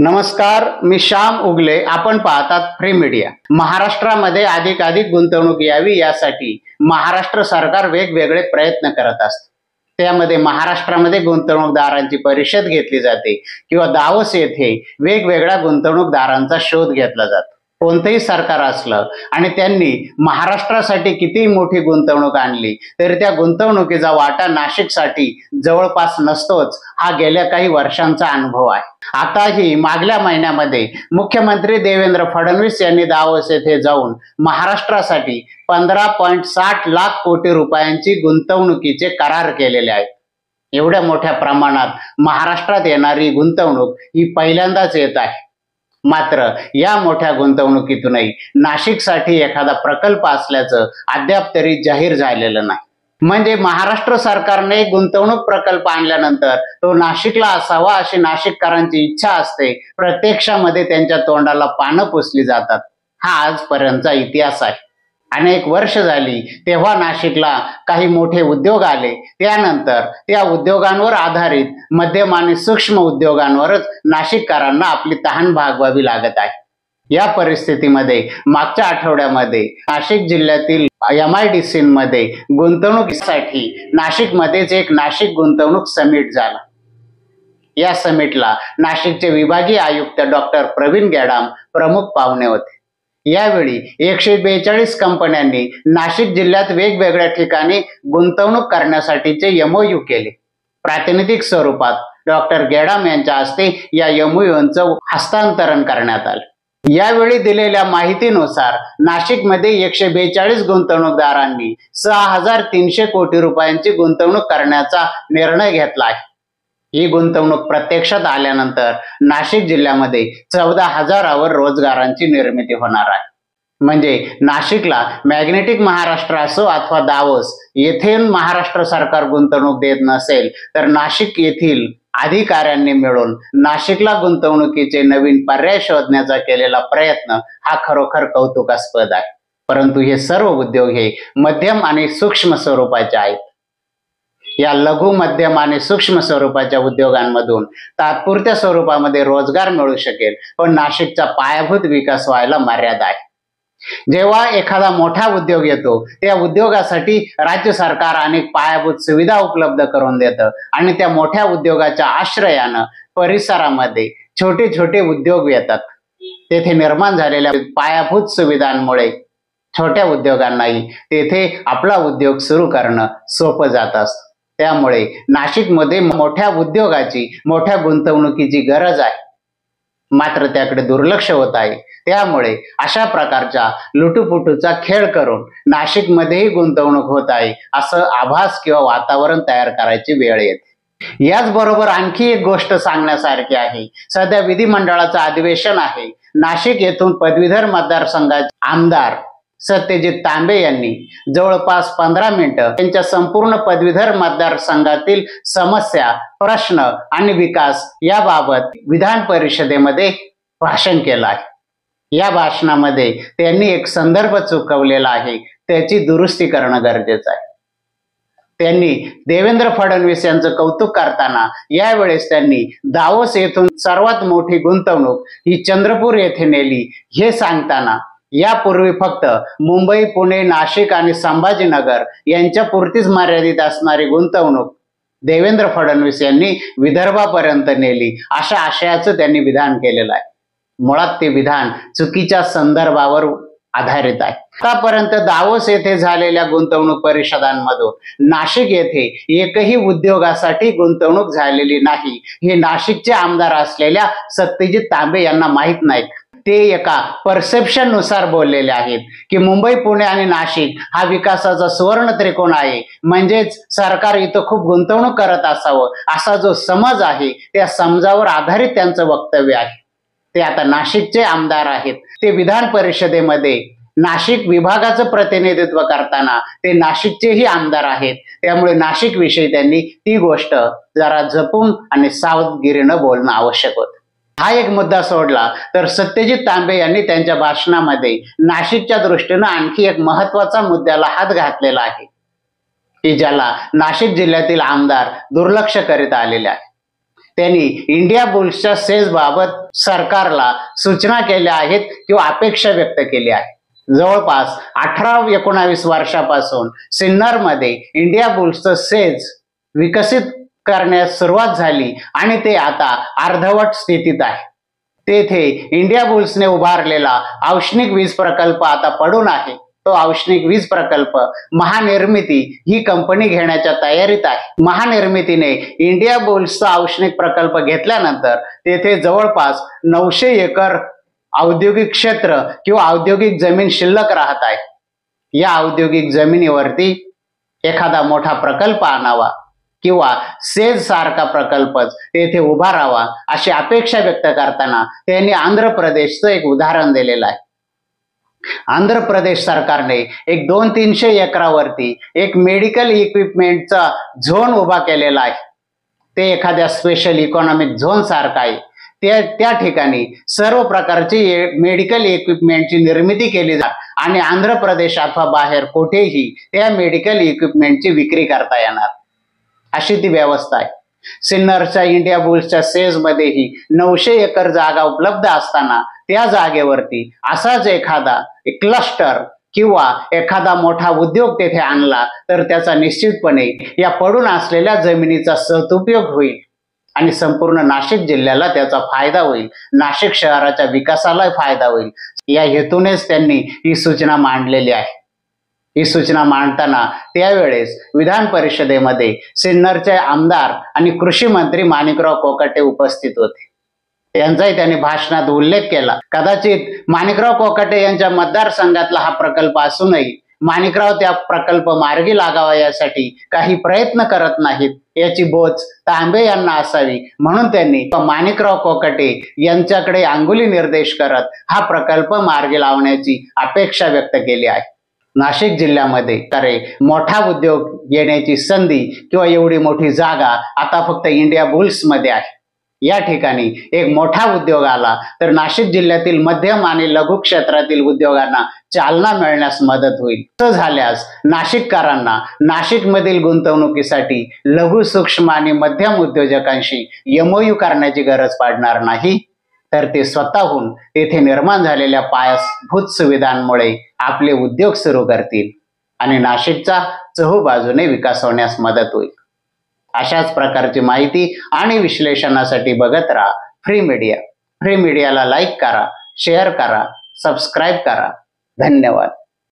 नमस्कार, मी श्याम उगले. आपण पाहतात फ्री मीडिया. महाराष्ट्रामध्ये अधिकाधिक गुंतवणूक यावी यासाठी महाराष्ट्र सरकार वेगवेगळे प्रयत्न करत असते. त्यामध्ये महाराष्ट्रामध्ये गुंतवणूकदारांची परिषद घेतली जाते किंवा दावोस येथे वेगवेगळ्या गुंतवणूकदारांचा शोध घेतला जातो. कोणतेही सरकार असलं आणि त्यांनी महाराष्ट्रासाठी किती मोठी गुंतवणूक आणली तरी त्या गुंतवणुकीचा वाटा नाशिकसाठी जवळपास नसतोच, हा गेल्या काही वर्षांचा अनुभव आहे. आताही मागल्या महिन्यामध्ये मुख्यमंत्री देवेंद्र फडणवीस यांनी दावोस येथे जाऊन महाराष्ट्रासाठी 15.60 लाख कोटी रुपयांची गुंतवणुकीचे करार केलेले आहेत. एवढ्या मोठ्या प्रमाणात महाराष्ट्रात येणारी गुंतवणूक ही पहिल्यांदाच येत आहे. मात्र या मोठ्या गुंतवणुकीतूनही नाशिकसाठी एखादा प्रकल्प असल्याचं अद्याप तरी जाहीर झालेलं नाही. म्हणजे महाराष्ट्र सरकारने गुंतवणूक प्रकल्प आणल्यानंतर तो नाशिकला असावा अशी नाशिककरांची इच्छा असते. प्रत्यक्षामध्ये त्यांच्या तोंडाला पानं पुसली जातात. हा आजपर्यंतचा इतिहास आहे. अनेक वर्ष झाली तेव्हा नाशिकला काही मोठे उद्योग आले. त्यानंतर त्या उद्योगांवर आधारित मध्यम आणि सूक्ष्म उद्योगांवरच नाशिककरांना आपली तहान भागवावी लागत आहे. या परिस्थितीमध्ये मागच्या आठवड्यामध्ये नाशिक जिल्ह्यातील MIDC मध्ये गुंतवणुकीसाठी नाशिकमध्येच एक नाशिक गुंतवणूक समिट झाला. या समिटला नाशिकचे विभागीय आयुक्त डॉक्टर प्रवीण गेडाम प्रमुख पाहुणे होते. यावेळी 142 कंपन्यांनी नाशिक जिल्ह्यात वेगवेगळ्या ठिकाणी गुंतवणूक करण्यासाठीचे MOU केले. प्रातिनिधिक स्वरूपात डॉक्टर गेडाम यांच्या हस्ते या MOUचं हस्तांतरण करण्यात आले. यावेळी दिलेल्या माहितीनुसार नाशिकमध्ये 142 गुंतवणूकदारांनी 6300 कोटी रुपयांची गुंतवणूक करण्याचा निर्णय घेतला आहे. ही गुंतवणूक प्रत्यक्षात आल्यानंतर नाशिक जिल्ह्यामध्ये 14,000 रोजगारांची निर्मिती होणार आहे. म्हणजे नाशिकला मॅग्नेटिक महाराष्ट्र असो अथवा दावोस येथे महाराष्ट्र सरकार गुंतवणूक देत नसेल तर नाशिक येथील अधिकाऱ्यांनी मिळून नाशिकला गुंतवणुकीचे नवीन पर्याय शोधण्याचा केलेला प्रयत्न हा खरोखर कौतुकास्पद आहे. परंतु हे सर्व उद्योग हे मध्यम आणि सूक्ष्म स्वरूपाचे आहेत. या लघु, मध्यम आणि सूक्ष्म स्वरूपाच्या उद्योगांमधून तात्पुरत्या स्वरूपामध्ये रोजगार मिळू शकेल, पण नाशिकचा पायाभूत विकास व्हायला मर्यादा आहे. जेव्हा एखादा मोठा उद्योग येतो त्या उद्योगासाठी राज्य सरकार अनेक पायाभूत सुविधा उपलब्ध करून देतं आणि त्या मोठ्या उद्योगाच्या आश्रयानं परिसरामध्ये छोटे छोटे उद्योग येतात. तेथे निर्माण झालेल्या पायाभूत सुविधांमुळे छोट्या उद्योगांनाही तेथे आपला उद्योग सुरू करणं सोपं जात असतं. त्यामुळे नाशिकमध्ये मोठ्या उद्योगाची, मोठ्या गुंतवणुकीची गरज आहे. मात्र त्याकडे दुर्लक्ष होत आहे. त्यामुळे अशा प्रकारच्या लुटूपुटूचा खेळ करून नाशिकमध्येही गुंतवणूक होत आहे असं आभास किंवा वातावरण तयार करायची वेळ येते. याचबरोबर आणखी एक गोष्ट सांगण्यासारखी आहे. सध्या विधिमंडळाचं अधिवेशन आहे. नाशिक येथून पदवीधर मतदारसंघाचे आमदार सत्यजित तांबे यांनी जवळपास 15 मिनिटं त्यांच्या संपूर्ण पदवीधर मतदारसंघातील समस्या, प्रश्न आणि विकास याबाबत विधान परिषदेमध्ये भाषण केलं आहे. या भाषणामध्ये त्यांनी एक संदर्भ चुकवलेला आहे, त्याची दुरुस्ती करणं गरजेचं आहे. त्यांनी देवेंद्र फडणवीस यांचं कौतुक करताना यावेळेस त्यांनी दावोस येथून सर्वात मोठी गुंतवणूक ही चंद्रपूर येथे नेली हे सांगताना यापूर्वी फक्त मुंबई, पुणे, नाशिक आणि संभाजीनगर यांच्या पुरतीच मर्यादित असणारी गुंतवणूक देवेंद्र फडणवीस यांनी विदर्भापर्यंत नेली अशा आशयाचं त्यांनी विधान केलेलं आहे. मुळात ते विधान चुकीच्या संदर्भावर आधारित आहे. आतापर्यंत दावोस येथे झालेल्या गुंतवणूक परिषदांमधून नाशिक येथे एकही उद्योगासाठी गुंतवणूक झालेली नाही हे नाशिकचे आमदार असलेल्या सत्यजित तांबे यांना माहीत नाही. ते एका परसेप्शन नुसार बोललेले आहेत की मुंबई, पुणे आणि नाशिक हा विकासाचा सुवर्ण त्रिकोण आहे, म्हणजेच सरकार इथं खूप गुंतवणूक करत असावं असा जो समज आहे त्या समजावर आधारित त्यांचं वक्तव्य आहे. ते आता नाशिकचे आमदार आहेत. ते विधान परिषदेमध्ये नाशिक विभागाचं प्रतिनिधित्व करताना ते नाशिकचेही आमदार आहेत. त्यामुळे नाशिक विषयी त्यांनी ती गोष्ट जरा जपून आणि सावधगिरीनं बोलणं आवश्यक होतं. हा एक मुद्दा सोडला तर सत्यजित तांबे यांनी त्यांच्या भाषणामध्ये नाशिकच्या दृष्टीनं आणखी एक महत्वाचा मुद्द्याला हात घातलेला आहे की ज्याला नाशिक जिल्ह्यातील आमदार दुर्लक्ष करीत आलेले आहे. त्यांनी इंडिया बुल्सच्या सेज बाबत सरकारला सूचना केल्या आहेत किंवा अपेक्षा व्यक्त केली आहे. जवळपास 18-19 वर्षापासून सिन्नरमध्ये इंडिया बुल्सचं सेज विकसित करण्यास सुरुवात झाली आणि ते आता अर्धवट स्थितीत आहे. तेथे इंडिया बुल्सने उभारलेला औष्णिक वीज प्रकल्प आता पडून आहे. तो औष्णिक वीज प्रकल्प महानिर्मिती ही कंपनी घेण्याच्या तयारीत आहे. महानिर्मितीने इंडिया बुल्सचा औष्णिक प्रकल्प घेतल्यानंतर तेथे जवळपास 900 एकर औद्योगिक क्षेत्र किंवा औद्योगिक जमीन शिल्लक राहत आहे. या औद्योगिक जमिनीवरती एखादा मोठा प्रकल्प आणावा किंवा सेज सारखा प्रकल्पच तेथे उभारावा अशी अपेक्षा व्यक्त करताना त्यांनी आंध्र प्रदेशचं एक उदाहरण दिलेलं आहे. आंध्र प्रदेश सरकारने एक 200-300 एकरावरती एक मेडिकल इक्विपमेंटचा झोन उभा केलेला आहे. ते एखाद्या स्पेशल इकॉनॉमिक झोन सारखा आहे. त्या ठिकाणी सर्व प्रकारची मेडिकल इक्विपमेंटची निर्मिती केली जाते आणि आंध्र प्रदेश अथवा बाहेर कुठेही त्या मेडिकल इक्विपमेंटची विक्री करता येणार अशी ती व्यवस्था आहे. सिन्नरच्या इंडिया बुल्सच्या सेज मध्येही 900 एकर जागा उपलब्ध असताना त्या जागेवरती असाच एखादा क्लस्टर किंवा एखादा मोठा उद्योग तेथे आणला तर त्याचा निश्चितपणे या पडून असलेल्या जमिनीचा सदुपयोग होईल आणि संपूर्ण नाशिक जिल्ह्याला त्याचा फायदा होईल. नाशिक शहराच्या विकासाला फायदा होईल. या हेतूनेच त्यांनी ही सूचना मांडलेली आहे. ही सूचना मांडताना त्यावेळेस विधान परिषदेमध्ये सिन्नरचे आमदार आणि कृषी मंत्री माणिकराव कोकाटे उपस्थित होते. त्यांचाही त्यांनी भाषणात उल्लेख केला. कदाचित माणिकराव कोकाटे यांच्या मतदारसंघातला हा प्रकल्प असूनही माणिकराव त्या प्रकल्प मार्गी लागावा यासाठी काही प्रयत्न करत नाहीत याची बोच तांबे यांना असावी म्हणून त्यांनी माणिकराव कोकाटे यांच्याकडे अंगुली निर्देश करत हा प्रकल्प मार्गी लावण्याची अपेक्षा व्यक्त केली आहे. नाशिक जिल्ह्यामध्ये मोठा उद्योग येण्याची संधी किंवा एवढी मोठी जागा आता फक्त इंडिया बुल्स मध्ये आहे. या ठिकाणी एक मोठा उद्योग आला तर नाशिक जिल्ह्यातील मध्यम आणि लघु क्षेत्रातील उद्योगांना चालना मिळण्यास मदत होईल. असं झाल्यास नाशिककरांना नाशिकमधील गुंतवणुकीसाठी लघु सूक्ष्म आणि मध्यम उद्योजकांशी MOU करण्याची गरज पडणार नाही तर ते स्वतःहून तेथे निर्माण झालेल्या पायाभूत सुविधांमुळे आपले उद्योग सुरू करतील आणि नाशिकचा चहूबाजूने विकास होण्यास मदत होईल. अशाच प्रकारची माहिती आणि विश्लेषणासाठी बघत राहा फ्री मीडिया. फ्री मीडियाला लाईक करा, शेअर करा, सबस्क्राईब करा. धन्यवाद.